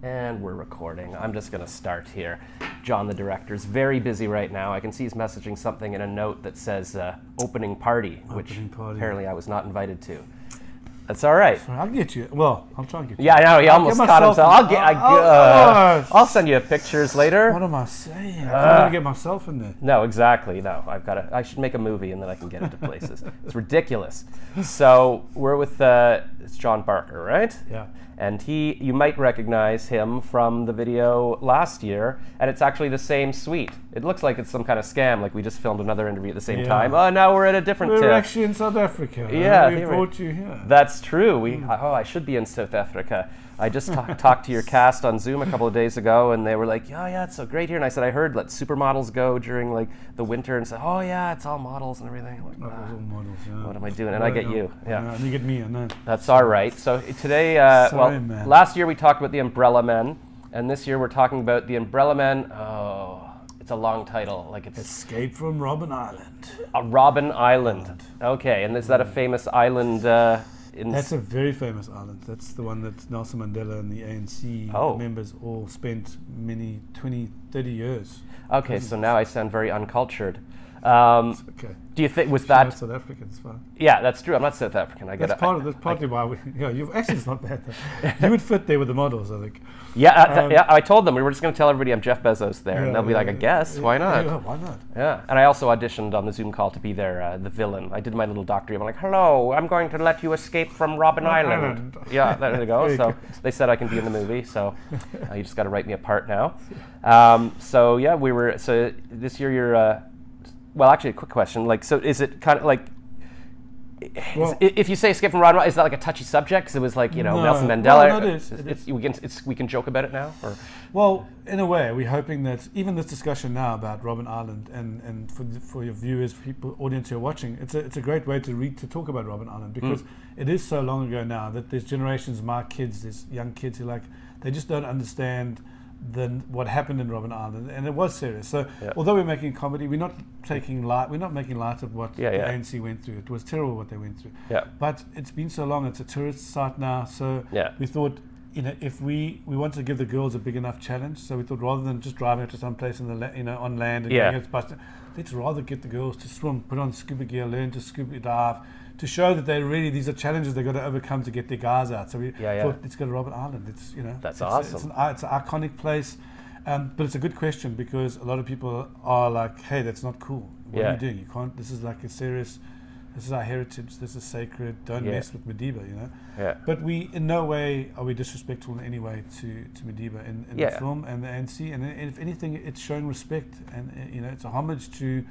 And we're recording. I'm just going to start here. John, the director, is very busy right now. I can see he's messaging something in a note that says opening party, which apparently I was not invited to. That's all right. Sorry, I'll get you. Well, I'll try and get you. Yeah, I know. He almost caught himself. I'll send you pictures later. What am I saying? I can't even get myself in there. No, exactly. No, I should make a movie and then I can get into places. It's ridiculous. So we're with it's John Barker, right? Yeah. And you might recognize him from the video last year, and it's actually the same suite. It looks like it's some kind of scam, like we just filmed another interview at the same time. Oh, now we're at a different We're TIFF. actually in South Africa. Yeah. We brought you here. That's true. I should be in South Africa. I just talked to your cast on Zoom a couple of days ago, and they were like, yeah, it's so great here. And I said, I heard let supermodels go during like the winter, and said, oh yeah, it's all models and everything. I'm like, all models, yeah. What am I doing? And I get you. Yeah. And you get me, I know. That's all right. So today, man. last year we talked about the UmbrellaMen, and this year we're talking about the UmbrellaMen. Oh, it's a long title. Like it's Escape from Robben Island. Robben Island. Okay, and is that a famous island? That's a very famous island. That's the one that Nelson Mandela and the ANC members all spent 20, 30 years. Okay, so now I sound very uncultured. Okay. Do you think that South African? It's fine. Yeah, that's true. I'm not South African. That's partly why we. Yeah, you've actually it's not bad. You would fit there with the models, I think. Yeah, I told them we were just going to tell everybody I'm Jeff Bezos there, and they'll be like, I guess, why not? Yeah, why not? Yeah, and I also auditioned on the Zoom call to be the villain. I did my little doctorate. I'm like, hello, I'm going to let you escape from Robben Island. Yeah, there you go. So they said I can be in the movie. So you just got to write me a part now. So this year you're. Well, actually, a quick question. Like, so is it kind of like, if you say escape from Robben, is that like a touchy subject? Because it was like, Nelson Mandela. Well, it is. We can joke about it now? Or? Well, in a way, we're hoping that even this discussion now about Robben Island and for your viewers, audience who are watching, it's a great way to talk about Robben Island because it is so long ago now that there's generations, my kids, there's young kids who they just don't understand what happened in Robben Island, and it was serious. So, although we're making comedy, we're not making light of what the ANC went through. It was terrible what they went through. Yeah. But it's been so long; it's a tourist site now. So we thought, if we wanted to give the girls a big enough challenge, so we thought rather than just driving to some place on land and getting it busted, let's rather get the girls to swim, put on scuba gear, learn to scuba dive, to show that these are challenges they've got to overcome to get their guys out. So we thought, let's go to Robben Island. That's awesome. It's an iconic place, but it's a good question because a lot of people are like, "Hey, that's not cool. What are you doing? You can't. This is like this is our heritage. This is sacred. Don't mess with Madiba." Yeah. But in no way are we disrespectful in any way to Madiba in the film and the ANC. And if anything, it's showing respect and it's a homage to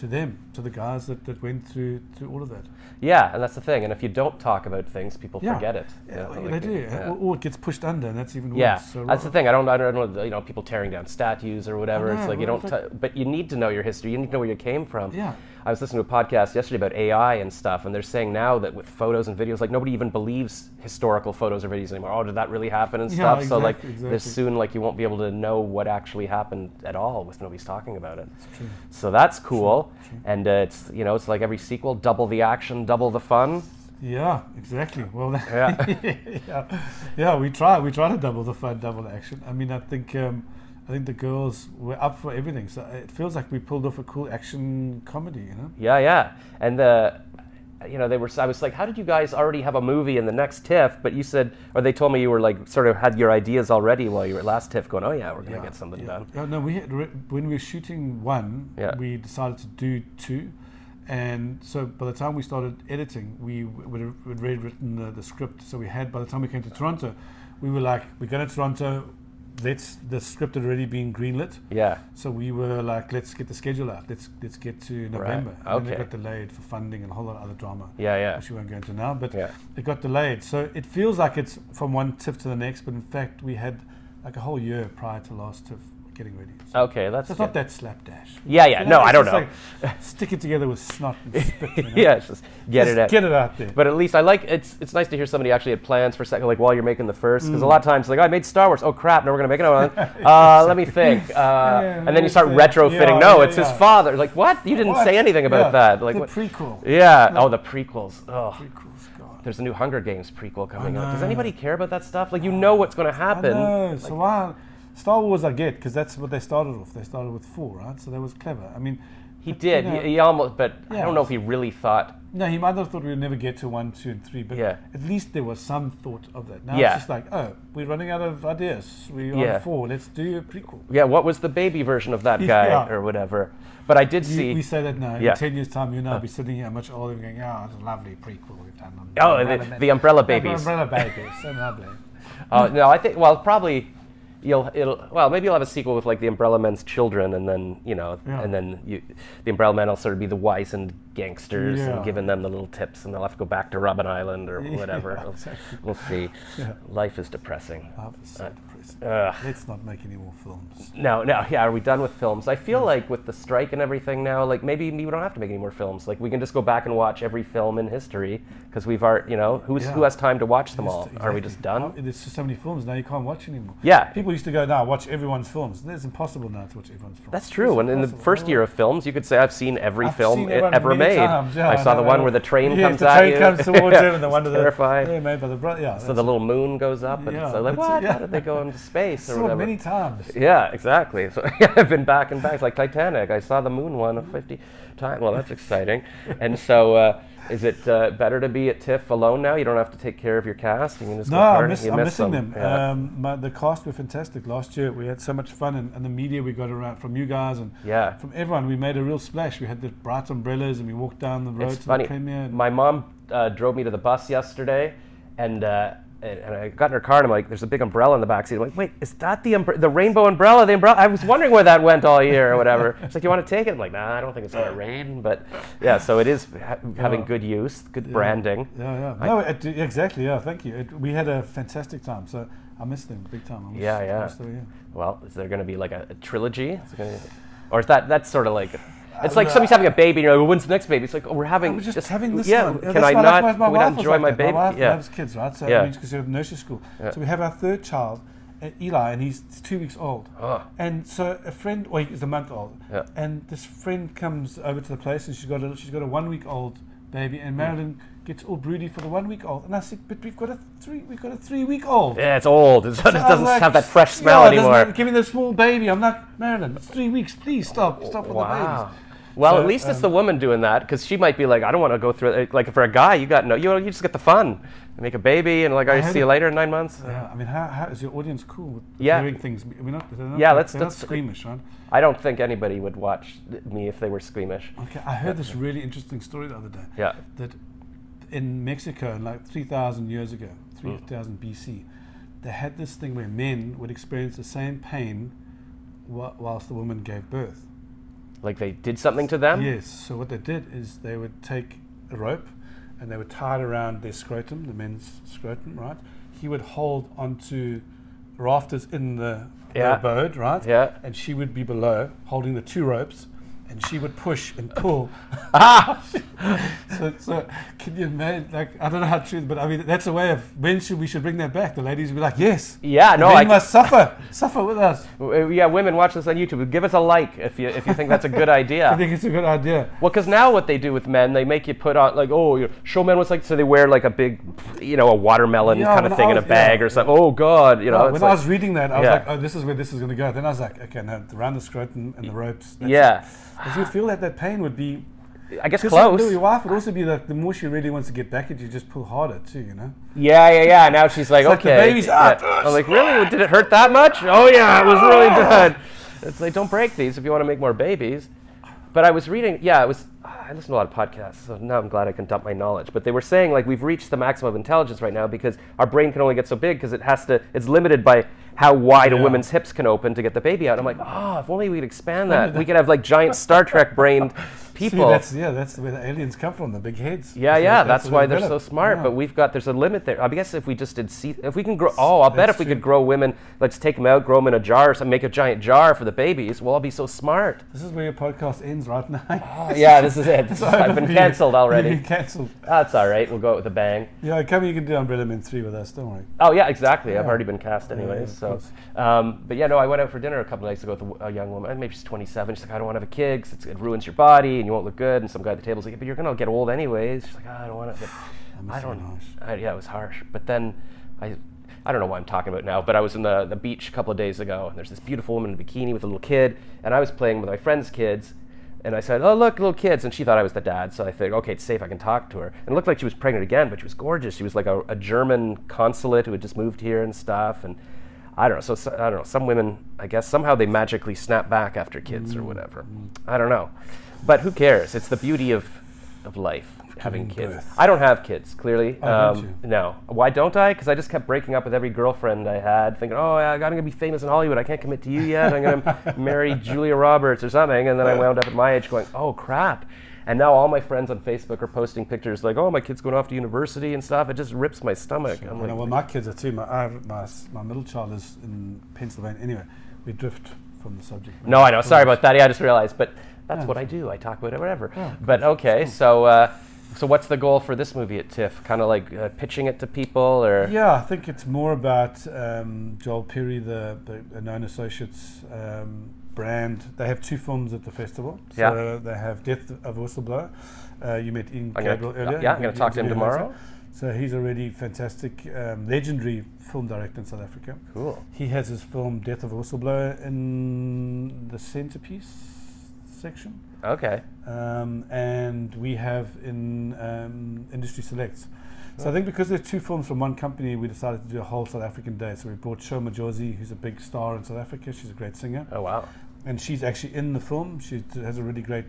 them, to the guys that went through all of that. Yeah, and that's the thing. And if you don't talk about things, people forget it. They do. Yeah. Or it gets pushed under, and that's even worse. Yeah, so that's the thing. I don't know, people tearing down statues or whatever. It's like you don't. But you need to know your history. You need to know where you came from. Yeah. I was listening to a podcast yesterday about AI and stuff, and they're saying now that with photos and videos, like nobody even believes historical photos or videos anymore. Oh, did that really happen and stuff? Exactly, so there's soon you won't be able to know what actually happened at all with nobody's talking about it. That's true. So that's cool. True. And it's like every sequel, double the action, double the fun. Yeah, exactly. Well, we try to double the fun, double the action. I mean, I think the girls were up for everything. So it feels like we pulled off a cool action comedy, Yeah. And they were. I was like, how did you guys already have a movie in the next TIFF? But you said, or they told me you were like sort of had your ideas already while you were at last TIFF, going, oh yeah, we're gonna get something done. No, when we were shooting one, we decided to do two. And so by the time we started editing, we had already written the script. So by the time we came to Toronto, we were like, we're going to Toronto. The script had already been greenlit. Yeah. So we were like, let's get the schedule out. Let's get to November. Right. And then it got delayed for funding and a whole lot of other drama. Yeah. Which we won't go into now. But it got delayed. So it feels like it's from one TIFF to the next. But in fact, we had like a whole year prior to last TIFF getting ready. So okay, that's it's not that slapdash. Yeah. No, I don't know. Like, stick it together with snot and spit. Yeah, just get it out there. But at least I like it's nice to hear somebody actually had plans for a second, like while you're making the first, because a lot of times like I made Star Wars. Oh crap! Now we're gonna make another one. Let me think. And then you start retrofitting. It's his father. Like what? You didn't say anything about that. Like the prequel. Yeah. Oh, the prequels. Oh. Prequels. God. there's a new Hunger Games prequel coming out. Does anybody care about that stuff? Like, you know what's going to happen. No, so why? Star Wars I get, because that's what they started off. They started with 4, right? So that was clever. I mean, he did. He almost, but I don't know if he really thought. No, he might have thought we would never get to 1, 2, and 3, but at least there was some thought of that. Now it's just like, oh, we're running out of ideas. We're on 4. Let's do a prequel. Yeah, what was the baby version of that guy or whatever? But I did see. We say that now. In 10 years' time, you and I will be sitting here much older and going, it's a lovely prequel we've done. The Umbrella Babies. The Umbrella Babies. So lovely. No, I think, probably. Maybe you'll have a sequel with like the UmbrellaMen's children, and then the UmbrellaMen will sort of be the wizened gangsters and giving them the little tips, and they'll have to go back to Robben Island or whatever. Exactly. We'll see. Yeah. Life is depressing. Life is so depressing. Let's not make any more films. No. Are we done with films? I feel like with the strike and everything now, like maybe we don't have to make any more films. Like we can just go back and watch every film in history because we've already, who has time to watch them all? Exactly. Are we just done? There's just so many films now you can't watch anymore. Yeah. People used to go, watch everyone's films. It's impossible now to watch everyone's films. That's true. And in the first year of films, you could say I've seen every film ever made. Times, I saw the one where the train comes at you. The train comes towards him, and the one terrifying. Made by the brother. Yeah. So the little moon goes up, and it's like, what? How did they go into space or whatever? Many times. Yeah, exactly. So I've been back and back. It's like Titanic. I saw the moon one 50 times. Well, that's exciting. And so, is it better to be at TIFF alone now? You don't have to take care of your cast. You can just I'm missing them. Yeah. The cast were fantastic. Last year we had so much fun, and the media we got around from you guys and from everyone. We made a real splash. We had the bright umbrellas, and we walked down the road to the premiere. My mom drove me to the bus yesterday, and I got in her car and I'm like, there's a big umbrella in the backseat. I'm like, wait, is that the rainbow umbrella? The umbrella? I was wondering where that went all year or whatever. It's like, you want to take it? I'm like, nah, I don't think it's going to rain. But yeah, so it is having good use, good branding. Yeah. No, exactly. Yeah, thank you. We had a fantastic time. So I missed them big time. Well, is there going to be like a trilogy? Or is that's sort of like... It's like somebody's having a baby, and you're like, well, when's the next baby? It's like, we're having... We're just having this one. Can I not enjoy my baby? My wife loves kids, right? So because you're at nursery school. So we have our third child, Eli, and he's 2 weeks old. Oh. And so a friend, he's a month old. Yeah. And this friend comes over to the place, and she's got a 1 week old baby, and Marilyn gets all broody for the 1 week old. And I said, but we've got a 3 week old. Yeah, it's old. It doesn't have that fresh smell anymore. Give me the small baby. I'm not, Marilyn, it's 3 weeks. Please stop with the babies. Well, at least it's the woman doing that, because she might be like, I don't want to go through it. Like, for a guy, you just get the fun. You make a baby, and I see you later in 9 months. Yeah, I mean, how is your audience cool with hearing things? They're not squeamish, right? I don't think anybody would watch me if they were squeamish. Okay, I heard this really interesting story the other day. Yeah. That in Mexico, like 3,000 years ago, 3,000 BC, they had this thing where men would experience the same pain whilst the woman gave birth. Like they did something to them? Yes. So what they did is they would take a rope and they would tie it around their scrotum, the men's scrotum, right? He would hold onto rafters in the abode, right? Yeah. And she would be below holding the 2 ropes, and she would push and pull. So can you imagine? Like, I don't know how true, but I mean that's a way of we should bring that back. The ladies would be like, yes, yeah, no, I must suffer with us. Yeah, women watch this on YouTube. Give us a like if you think that's a good idea. I think it's a good idea. Well, because now what they do with men, they make you put on like show men what's like. So they wear like a big, a watermelon kind of thing in a bag or something. Oh God, when I was reading that, I was like, oh, this is where this is going to go. Then I was like, okay, now around the scrotum and the ropes. Because you feel that pain would be, I guess, close. Your wife would also be like, the more she really wants to get back at you, just pull harder too, Yeah. Now she's like, okay. Like the baby's out. I'm like, really? Did it hurt that much? Oh yeah, it was really good. It's like, don't break these if you want to make more babies. But I was reading, I listen to a lot of podcasts, so now I'm glad I can dump my knowledge. But they were saying like we've reached the maximum of intelligence right now because our brain can only get so big because it's limited by how wide a woman's hips can open to get the baby out. I'm like, if only we could expand that. We could have like giant Star Trek brained people. See, that's where the aliens come from, the big heads. Yeah, that's why they're so smart. Yeah. But there's a limit there. I guess if we just if we can grow, I'll bet if we could grow women, let's take them out, grow them in a jar, so make a giant jar for the babies, we'll all be so smart. This is where your podcast ends right now. This is it. I've been cancelled already. You've been cancelled. That's all right. We'll go with a bang. Yeah, you can do UmbrellaMen 3 with us, don't worry. Oh yeah, exactly. I've already been cast anyways. I went out for dinner a couple of nights ago with a young woman. Maybe she's 27. She's like, I don't want to have a kid because it ruins your body and you won't look good. And some guy at the table's like, but you're going to get old anyways. She's like, I don't want it. Yeah, it was harsh. But then I don't know what I'm talking about now, but I was in the beach a couple of days ago, and there's this beautiful woman in a bikini with a little kid, and I was playing with my friend's kids, and I said, "Oh, look, little kids," and she thought I was the dad, so I think, okay, it's safe, I can talk to her. And it looked like she was pregnant again, but she was gorgeous. She was like a German consulate who had just moved here and stuff, and I don't know. So I don't know. Some women, I guess, somehow they magically snap back after kids or whatever. I don't know, but who cares? It's the beauty of life. Having kids. Birth. I don't have kids, clearly. Don't you? No. Why don't I? Because I just kept breaking up with every girlfriend I had, thinking, oh, I'm going to be famous in Hollywood. I can't commit to you yet. I'm going to marry Julia Roberts or something. And then I wound up at my age going, oh, crap. And now all my friends on Facebook are posting pictures like, oh, my kid's going off to university and stuff. It just rips my stomach. Sure. I'm like, Well, my kids are too. My middle child is in Pennsylvania. Anyway, we drift from the subject. No, I know. Sorry about that. Yeah, I just realized. But that's what I do. I talk about it, whatever. Yeah. But okay, so what's the goal for this movie at TIFF? Kind of like pitching it to people, or? Yeah, I think it's more about Joel Perry, the known associates brand. They have 2 films at the festival. So they have Death of Whistleblower. You met Ian Gabriel earlier. Yeah, I'm going to talk to him tomorrow. So he's a really fantastic, legendary film director in South Africa. Cool. He has his film Death of a Whistleblower in the centerpiece section. Okay. And we have in Industry Selects. So I think because there's 2 films from one company, we decided to do a whole South African day. So we brought Sho Majosi, who's a big star in South Africa. She's a great singer. Oh, wow. And she's actually in the film. She has a really great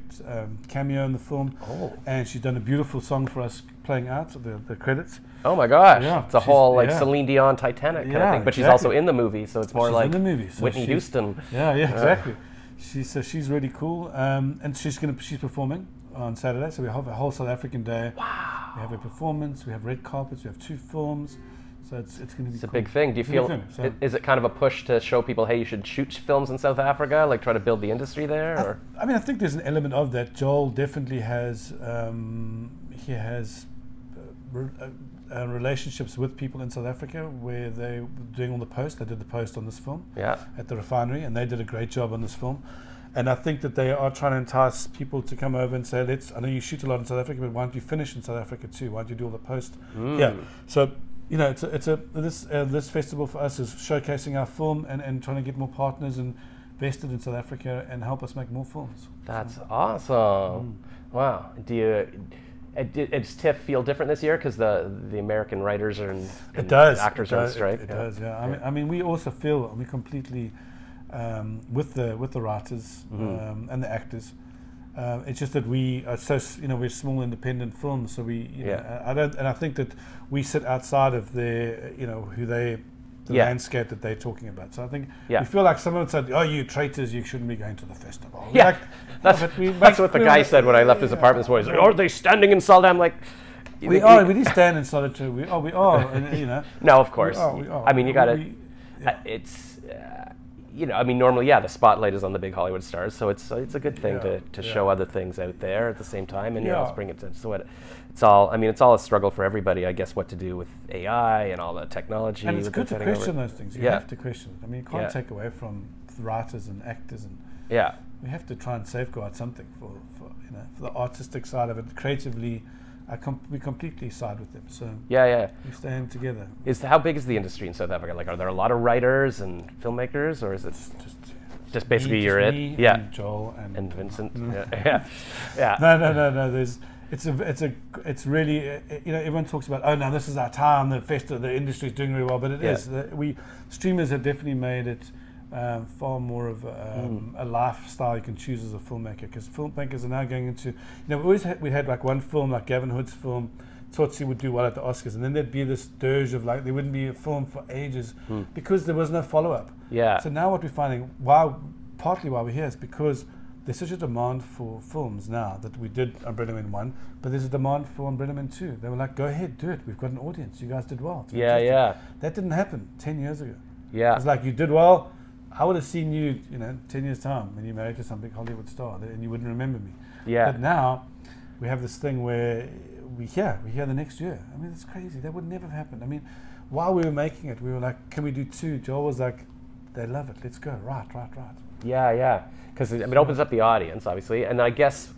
cameo in the film. Oh. And she's done a beautiful song for us playing out the credits. Oh my gosh. Yeah, it's a whole Celine Dion Titanic kind of thing. But she's also in the movie, so it's more she's like in the movie, so Whitney Houston. Yeah, exactly. She's really cool. And she's performing on Saturday. So we have a whole South African day. Wow. We have a performance, we have red carpets, we have 2 films. So it's going to be It's a cool. big thing. Do you feel, is it kind of a push to show people, hey, you should shoot films in South Africa, like try to build the industry there? Or? I mean, I think there's an element of that. Joel definitely has, relationships with people in South Africa where they're doing all the post. They did the post on this film at the refinery, and they did a great job on this film. And I think that they are trying to entice people to come over and say, I know you shoot a lot in South Africa, but why don't you finish in South Africa too? Why don't you do all the post? Yeah. So, you know, this festival for us is showcasing our film and trying to get more partners and invested in South Africa and help us make more films. That's awesome. Wow. Does TIFF feel different this year because the American writers are and actors are on strike? It does, yeah. I mean, we also feel we completely with the writers and the actors. It's just that we are we're small independent films, so I think that we sit outside of the landscape that they're talking about. So I think we feel like someone said, "Oh, you traitors, you shouldn't be going to the festival." Yeah, that's what the guy said when I left his apartment. He's like, "Are they standing in solitude?" I'm like, we do stand in solitude. We are, and, No, of course. We are. I mean, you got to. It's. I mean, normally, the spotlight is on the big Hollywood stars, so it's a good thing to show other things out there at the same time, and let's bring it to. So it's all a struggle for everybody, I guess, what to do with AI and all the technology. And it's good to question those things. You have to question it. I mean, you can't take away from writers and actors, and we have to try and safeguard something for the artistic side of it. Creatively, we completely side with them. So we stand together. How big is the industry in South Africa? Like, are there a lot of writers and filmmakers, or is it just basically me, you're it? And Joel and Vincent. No. No. It's really everyone talks about, oh no, this is our time. The industry is doing really well, but it is. Streamers have definitely made it far more of a lifestyle you can choose as a filmmaker, because filmmakers are now going into, we had like one film, like Gavin Hood's film, Tsotsi would do well at the Oscars, and then there'd be this dirge of like there wouldn't be a film for ages because there was no follow-up. So now what we're finding, partly why we're here, is because there's such a demand for films now that we did UmbrellaMen 1, but there's a demand for UmbrellaMen 2. They were like, go ahead, do it. We've got an audience. You guys did well. That didn't happen 10 years ago. It's like, you did well. I would have seen you, 10 years' time when you married to some big Hollywood star, and you wouldn't remember me. But now we have this thing where we're here the next year. I mean, it's crazy. That would never have happened. I mean, while we were making it, we were like, can we do 2? Joel was like, they love it. Let's go. Right. Yeah. Because it opens up the audience, obviously, and I guess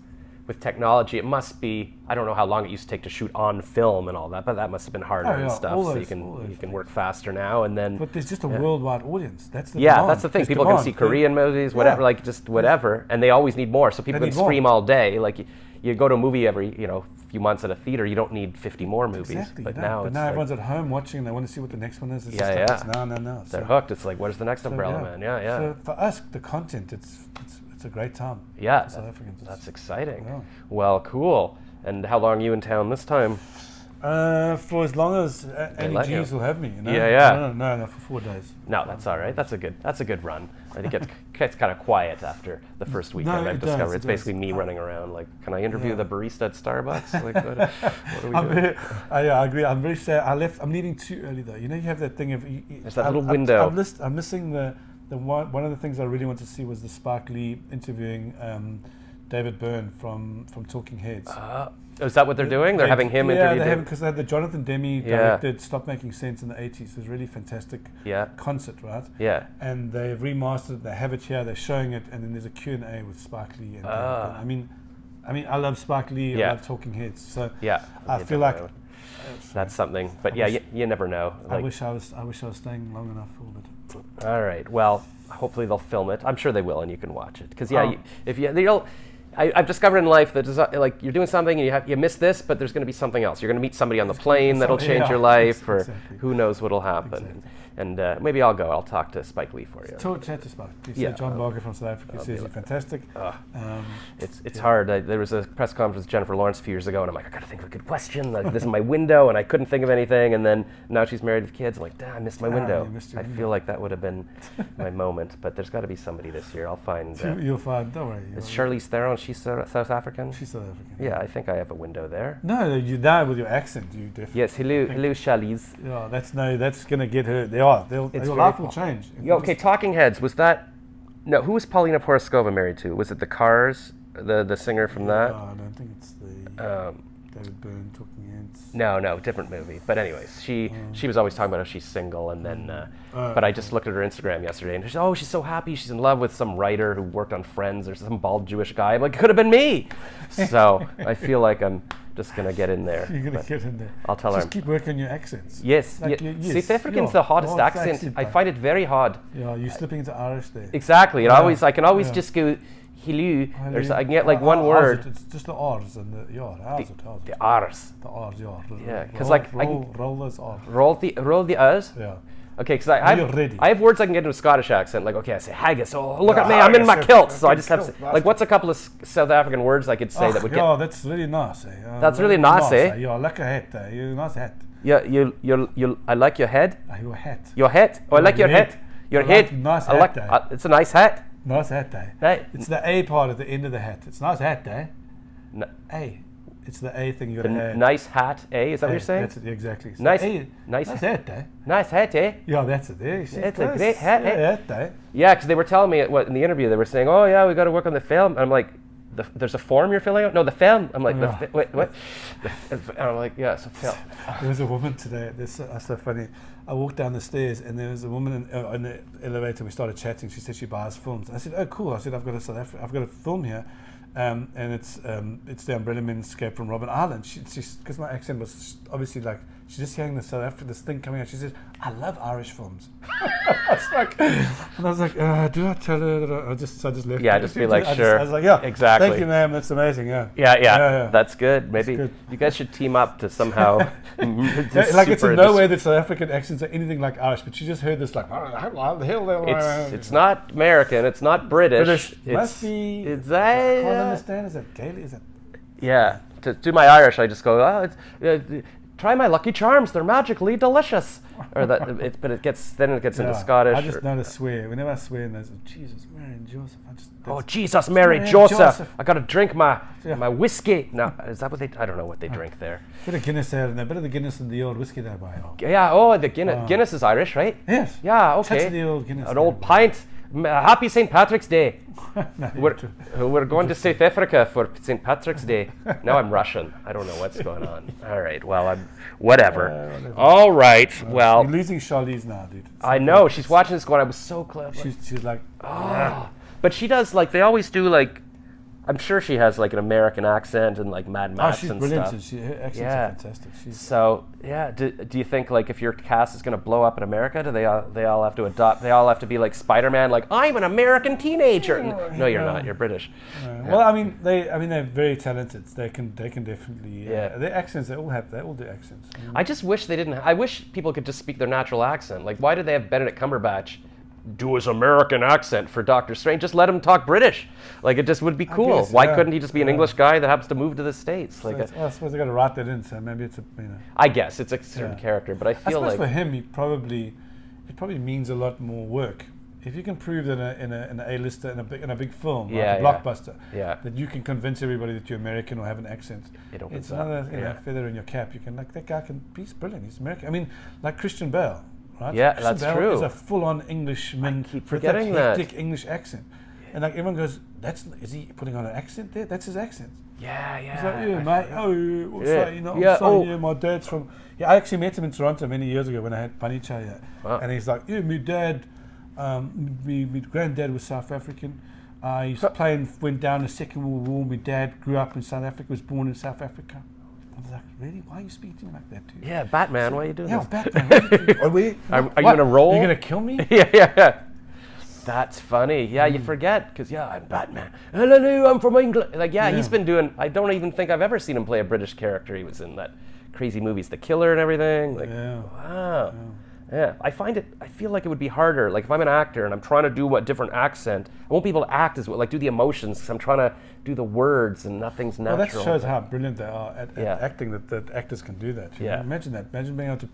with technology, it must be, I don't know how long it used to take to shoot on film and all that, but that must have been harder and stuff. So you can work faster now, and then. But there's just a worldwide audience. That's the yeah, demand. that's the thing. There's People demand. can see Korean movies, whatever, like just whatever, and they always need more. So people can scream all day. Like you go to a movie every few months at a theater, you don't need 50 more movies. Exactly. But now everyone's at home watching, and they want to see what the next one is. It's no. They're hooked. It's like, where's the next UmbrellaMen? Yeah. So for us, the content, it's a great time. Yeah, South Africans. That's exciting. Yeah. Well, cool. And how long are you in town this time? For as long as Andy G's will have me. Yeah. No, for 4 days. No, that's all right. That's a good run. It gets kind of quiet after the first weekend. I've discovered it's basically me running around. Like, can I interview the barista at Starbucks? Like, what are we doing? I agree. I'm very sad. I'm leaving too early though. You have that thing of there's that little window. I'm missing the one of the things I really want to see was the Spike Lee interviewing David Byrne from Talking Heads. Is that what they're doing? They're having him interview? Yeah, because they had the Jonathan Demme directed Stop Making Sense in the 80s. It was a really fantastic concert, right? Yeah. And they've remastered it, they have it here, they're showing it, and then there's a Q&A with Spike Lee. And I mean, I love Spike Lee, I love Talking Heads. So I feel like that's something. But you never know. Like, I wish I was staying long enough for it. All right. Well, hopefully they'll film it. I'm sure they will, and you can watch it. Because I've discovered in life that like you're doing something and you miss this, but there's going to be something else. You're going to meet somebody on the plane that'll change your life, or who knows what'll happen. Exactly. And maybe I'll go. I'll talk to Spike Lee for you. Chat to Spike. John Barker from South Africa says you're fantastic. It's hard. There was a press conference with Jennifer Lawrence a few years ago, and I'm like, I got to think of a good question. Like, this is my window, and I couldn't think of anything. And then now she's married with kids. I'm like, damn, I missed my window. I feel like that would have been my moment. But there's got to be somebody this year. I'll find. You'll find. Don't worry. Is Charlize Theron? She's South African. She's South African. Yeah, I think I have a window there. No, you die with your accent. You definitely. Yes, hello, Charlize. Yeah, that's gonna get her. Your life will change. Okay, Talking Heads, was that? No, who was Paulina Poroskova married to? Was it the Cars, the singer from that? No, I don't think it's the David Byrne Talking Heads. No, different movie. But anyways, she was always talking about how she's single, and then. But I just looked at her Instagram yesterday, and she's so happy. She's in love with some writer who worked on Friends, or some bald Jewish guy. I'm like, it could have been me. So I feel like I'm just gonna get in there. You're gonna get in there. I'll tell her. Just keep working on your accents. Yes. South African's the hardest accent. I find it very hard. Yeah, you're slipping into Irish there. Exactly. I can always just go hello. I can get like one word. It's just the R's and the how's it? The R's. The R's, yeah. Because like roll those R's. Roll the R's. Yeah. Okay, because I have words I can get into a Scottish accent. Like, okay, I say haggis. Oh, look at me, I'm in my kilt. So I just have to, like, what's a couple of South African words I could say that would get? Yeah, that's really nice. That's really nice, eh? Yeah, like a hat. You nice hat. Yeah, you. I like your head. Your hat. Your hat. Oh, I like your head. Your head. Nice hat. It's a nice hat. Nice hat, eh? Right. It's the A part at the end of the hat. It's nice hat, eh? A. It's the A thing you got to add. Nice hat, eh? Is that what you're saying? That's it, exactly. So nice hat, eh? Nice hat, eh? Yeah, that's it. It's a great hat, eh? Yeah, because they were telling me in the interview, they were saying, oh, yeah, we got to work on the film. And I'm like, there's a form you're filling out? No, the film. I'm like, wait, what? And I'm like, yeah, it's a film. There was a woman today. That's so funny. I walked down the stairs, and there was a woman in the elevator. We started chatting. She said she buys films. I said, oh, cool. I said, I've got a film here. And it's the UmbrellaMen Escape from Robben Island. She's because my accent was obviously like she's just hearing this thing coming out. She says, "I love Irish films." I was like, do I tell her that I just left? Yeah, just be like, sure. I was like, yeah, exactly. Thank you, ma'am. That's amazing. Yeah. That's good. Maybe you guys should team up to somehow. Like it's in no way that South African accents are anything like Irish, but she just heard this like, how the hell? It's not American. It's not British. It must be. It's I can't understand. Is that Gaelic? Is it? Yeah. To do my Irish, I just go, try my Lucky Charms. They're magically delicious. Or that, but it gets into Scottish. I just know to swear. Whenever I swear, and there's Jesus, Mary, and Joseph. Jesus, Mary, Joseph. I gotta drink my whiskey. No, is that what they? I don't know what they drink there. Bit of Guinness there, and a bit of the Guinness and the old whiskey there, by. Yeah. Oh, the Guinness. Guinness is Irish, right? Yes. Yeah. Okay. That's the old Guinness. An old pint. Happy St. Patrick's Day. We're going to South Africa for St. Patrick's Day. Now I'm Russian. I don't know what's going on. All right. Well, I'm whatever. All right. Well, you're losing Charlize now, dude. I know. She's watching this going, I was so clever. She's like, But she does, like, they always do, like, I'm sure she has like an American accent and like Mad Max she's and brilliant. stuff. Her accents are fantastic. So yeah, do you think like if your cast is going to blow up in America, do they all have to adopt? They all have to be like Spider-Man, like I'm an American teenager. No, you're not. You're British. Well, I mean they're very talented. They can definitely. Their accents. They all do accents. I just wish they didn't. I wish people could just speak their natural accent. Like, why did they have Benedict Cumberbatch do his American accent for Doctor Strange? Just let him talk British. Like, it just would be cool. Guess, why couldn't he just be an English guy that happens to move to the States? So Like, I suppose they got to write that in. So maybe it's a. I guess it's a certain character, but I I feel suppose like for him, it probably means a lot more work. If you can prove that in an A-lister in a big film, like a blockbuster, that you can convince everybody that you're American or have an accent, it's another feather in your cap. You can that guy he's brilliant. He's American. I mean, like Christian Bale. Right? Yeah, Christian that's Bale true. Is a full-on Englishman with that hectic English accent, and like everyone goes, is he putting on an accent there? That's his accent. Yeah. He's like, mate. My dad's from. Yeah, I actually met him in Toronto many years ago when I had Panicha here, and he's like, my dad, my granddad was South African. He went down the Second World War. My dad grew up in South Africa. Was born in South Africa. I was like, really? Why are you speaking like that too? Yeah, Batman, why are you doing this? Yeah, Batman. Are we? Are you going to roll? You're going to kill me? Yeah. That's funny. Yeah, you forget, because, I'm Batman. Hello, I'm from England. Like, he's been doing, I don't even think I've ever seen him play a British character. He was in that crazy movies, The Killer and everything. Like, wow. Yeah, I feel like it would be harder. Like, if I'm an actor and I'm trying to do a different accent, I won't be able to act as well, like do the emotions, because I'm trying to do the words and nothing's natural. Well, that shows how brilliant they are at acting, that actors can do that. You know? Imagine that. Imagine being able to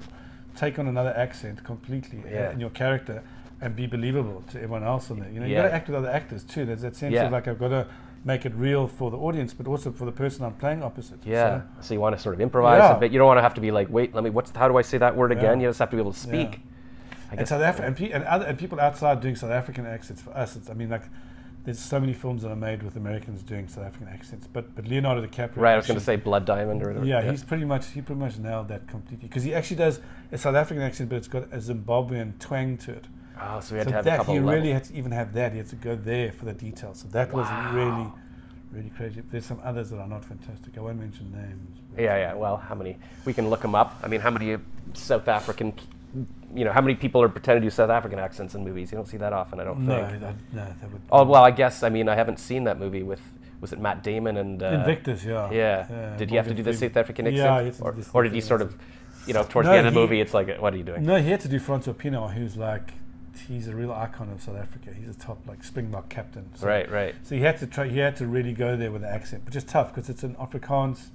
take on another accent completely in your character and be believable to everyone else on there. You know, you got to act with other actors too. There's that sense of like, I've got to make it real for the audience, but also for the person I'm playing opposite. Yeah. So you want to sort of improvise a bit. You don't want to have to be like, wait, how do I say that word again? You just have to be able to speak. And South Africa and people outside doing South African accents, for us, there's so many films that are made with Americans doing South African accents, but Leonardo DiCaprio. Right, I was going to say Blood Diamond or whatever. Yeah, he pretty much nailed that completely, because he actually does a South African accent, but it's got a Zimbabwean twang to it. Oh, so we had to have a couple of levels. He really had to even have that. He had to go there for the details. So that was really, really crazy. There's some others that are not fantastic. I won't mention names. Yeah. Well, how many? We can look them up. I mean, how many South African? How many people are pretending to do South African accents in movies? You don't see that often, I don't think. No, that would. Oh well, I guess. I mean, I haven't seen that movie with. Was it Matt Damon and? Invictus, Yeah. Did he have to do the South African accent? Yeah, or did he sort of, towards the end of the movie, it's like, what are you doing? No, he had to do Francois Pienaar, who's like, he's a real icon of South Africa. He's a top Springbok captain. So, right. So he had to try. He had to really go there with the accent, which is tough because it's an Afrikaans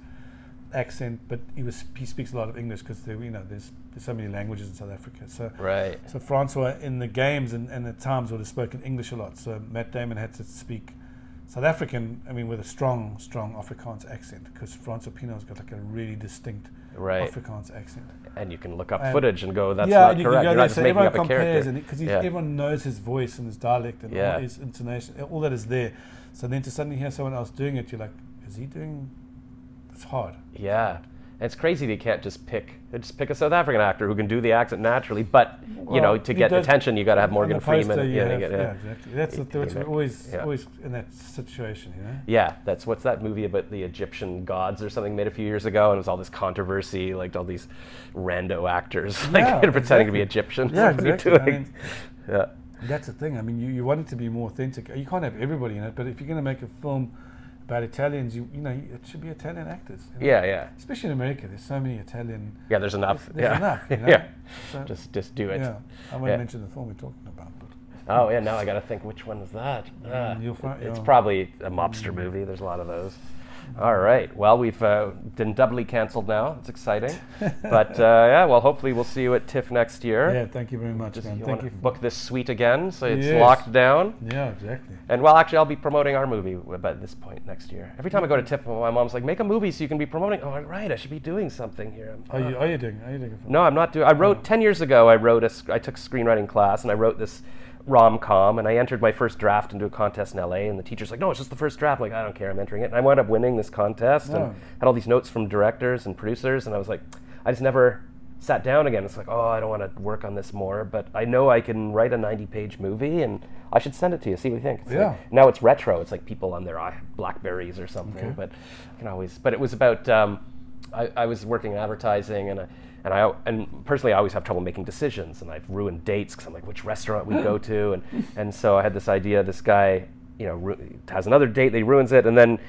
accent, but he speaks a lot of English because there's so many languages in South Africa. So So Francois in the games and at times would have spoken English a lot. So Matt Damon had to speak South African, with a strong Afrikaans accent, because Francois Pienaar's got like a really distinct Afrikaans accent. And you can look up footage and go, that's not correct. You're not just making up a character. Because everyone knows his voice and his dialect and all his intonation, all that is there. So then to suddenly hear someone else doing it, you're like, is he doing? It's hard. Yeah. And it's crazy they can't just pick a South African actor who can do the accent naturally, but to get attention you got to have Morgan Freeman. Exactly. That's always in that situation, Yeah, what's that movie about the Egyptian gods or something made a few years ago, and it was all this controversy, like all these rando actors pretending to be Egyptian. Yeah, exactly. Yeah. That's the thing. You want it to be more authentic. You can't have everybody in it, but if you're going to make a film about Italians, it should be Italian actors. Yeah. Especially in America, there's so many Italian. Yeah, there's enough. There's enough. So just do it. Yeah, I won't mention the film we're talking about. But oh yeah, now I got to think which one is that. It's probably a mobster movie. There's a lot of those. All right. Well, we've been doubly canceled now. It's exciting. But hopefully we'll see you at TIFF next year. Yeah, thank you very much, man. Thank you. Book this suite again, so it's locked down. Yeah, exactly. And actually, I'll be promoting our movie by this point next year. Every time I go to TIFF, my mom's like, make a movie so you can be promoting. I'm like, right, I should be doing something here. Are you doing a film? No, I'm not doing. I wrote 10 years ago. I took a screenwriting class, and I wrote this rom-com, and I entered my first draft into a contest in LA, and the teacher's like, no, it's just the first draft. I'm like, I don't care, I'm entering it. And I wound up winning this contest and had all these notes from directors and producers, and I was like, I just never sat down again. It's like, oh, I don't want to work on this more, but I know I can write a 90-page movie, and I should send it to you. See what you think. It's like, now it's retro. It's like people on their Blackberries or something. But I can always. But it was about. I was working in advertising, and personally, I always have trouble making decisions, and I've ruined dates because I'm like, which restaurant we go to, and so I had this idea. This guy, has another date, he ruins it, and then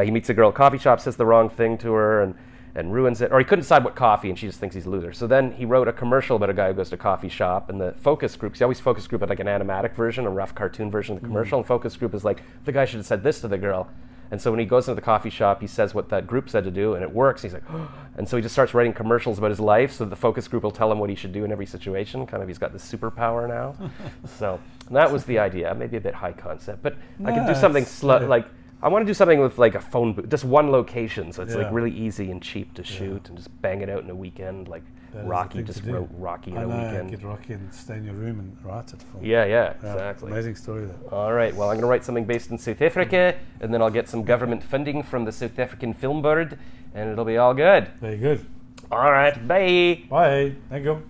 he meets a girl at a coffee shop, says the wrong thing to her, and ruins it, or he couldn't decide what coffee, and she just thinks he's a loser. So then he wrote a commercial about a guy who goes to a coffee shop, and the focus group, he always focus group had like an animatic version, a rough cartoon version of the commercial, and focus group is like, the guy should have said this to the girl. And so when he goes into the coffee shop, he says what that group said to do, and it works. He's like, oh. And so he just starts writing commercials about his life, so the focus group will tell him what he should do in every situation. Kind of, he's got this superpower now. So that was the idea. Maybe a bit high concept, but I could do something like, I want to do something with like a phone booth, just one location, so it's like really easy and cheap to shoot, and just bang it out in a weekend. Like Rocky just wrote Rocky in a weekend. Get Rocky and stay in your room and write it. Yeah, exactly. Amazing story there. All right, well, I'm going to write something based in South Africa, and then I'll get some government funding from the South African Film Board, and it'll be all good. Very good. All right, bye. Bye. Thank you.